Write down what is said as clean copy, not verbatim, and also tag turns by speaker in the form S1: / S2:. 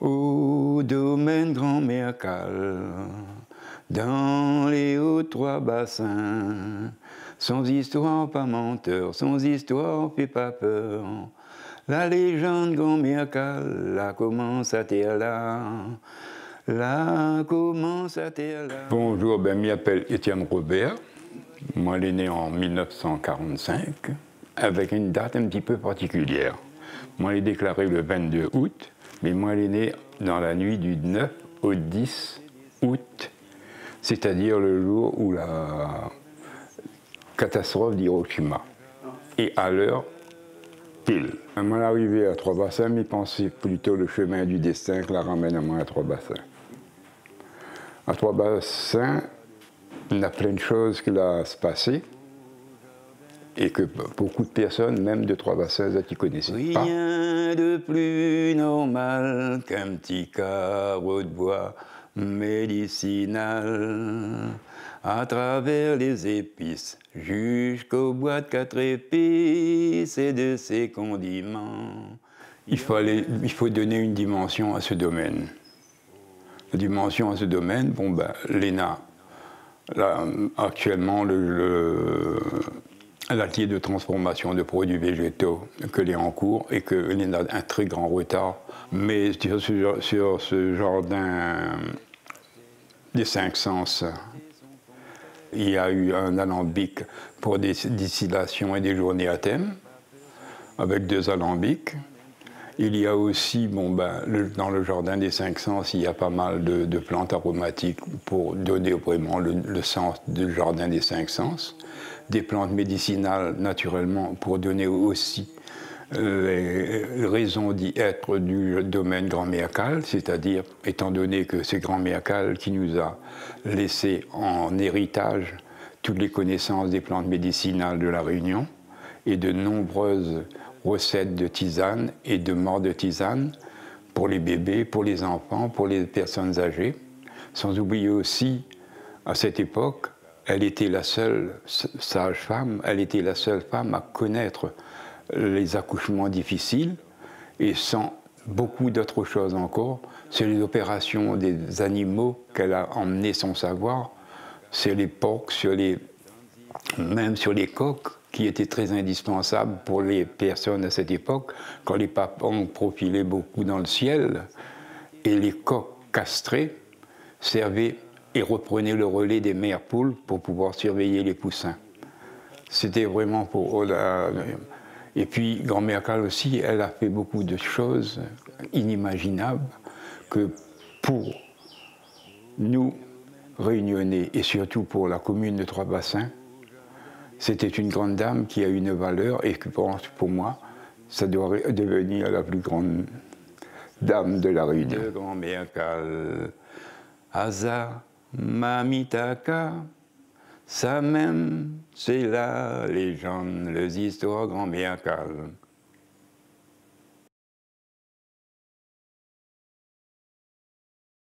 S1: Au domaine Grand-Mère Cale, dans les hauts-trois bassins, sans histoire pas menteur, sans histoire fait pas peur. La légende Grand-Mère Cale, là commence à terre là, là commence à terre là. Bonjour, je m'appelle Étienne Robert. Moi, je suis né en 1945, avec une date un petit peu particulière. Moi, je l'ai déclaré le 22 août, mais moi, je suis né dans la nuit du 9 au 10 août, c'est-à-dire le jour où la catastrophe d'Hiroshima. Et à l'heure pile. À mon arrivée à Trois-Bassins, je pensais plutôt le chemin du destin que la ramène à moi à Trois-Bassins. À Trois-Bassins, il y a plein de choses qui se passaient et que beaucoup de personnes, même de Trois-Bassins, qui connaissaient pas. Rien de plus normal qu'un petit carreau de bois médicinal à travers les épices jusqu'au bois de 4 épices et de ses condiments. Il faut donner une dimension à ce domaine. La dimension à ce domaine, l'ENA, là, actuellement, l'atelier de transformation de produits végétaux que l'est en cours et que l'ENA a un très grand retard. Mais sur ce jardin des 5 sens, il y a eu un alambic pour des distillations et des journées à thème, avec 2 alambics. Il y a aussi, dans le jardin des 5 sens, il y a pas mal de plantes aromatiques pour donner vraiment le sens du jardin des 5 sens. Des plantes médicinales, naturellement, pour donner aussi les raisons d'y être du domaine Grand-Mère Cale, c'est-à-dire, étant donné que c'est Grand-Mère Cale qui nous a laissé en héritage toutes les connaissances des plantes médicinales de la Réunion et de nombreuses recettes de tisanes et de morts de tisanes pour les bébés, pour les enfants, pour les personnes âgées. Sans oublier aussi, à cette époque, elle était la seule sage-femme, elle était la seule femme à connaître les accouchements difficiles et sans beaucoup d'autres choses encore, sur les opérations des animaux qu'elle a emmené son savoir, sur les porcs, même sur les coqs, qui étaient très indispensables pour les personnes à cette époque, quand les papons profilaient beaucoup dans le ciel, et les coqs castrés servaient et reprenaient le relais des mères poules pour pouvoir surveiller les poussins. C'était vraiment pour... Et puis, Grand-Mère Cale aussi, elle a fait beaucoup de choses inimaginables que pour nous, Réunionnais, et surtout pour la commune de Trois-Bassins, c'était une grande dame qui a une valeur et que pour moi, ça doit devenir la plus grande dame de la Réunion. De Grand-Mère Cale, Asa, Mamitaka, ça même, c'est la légende, les histoires Grand-Mère Cale.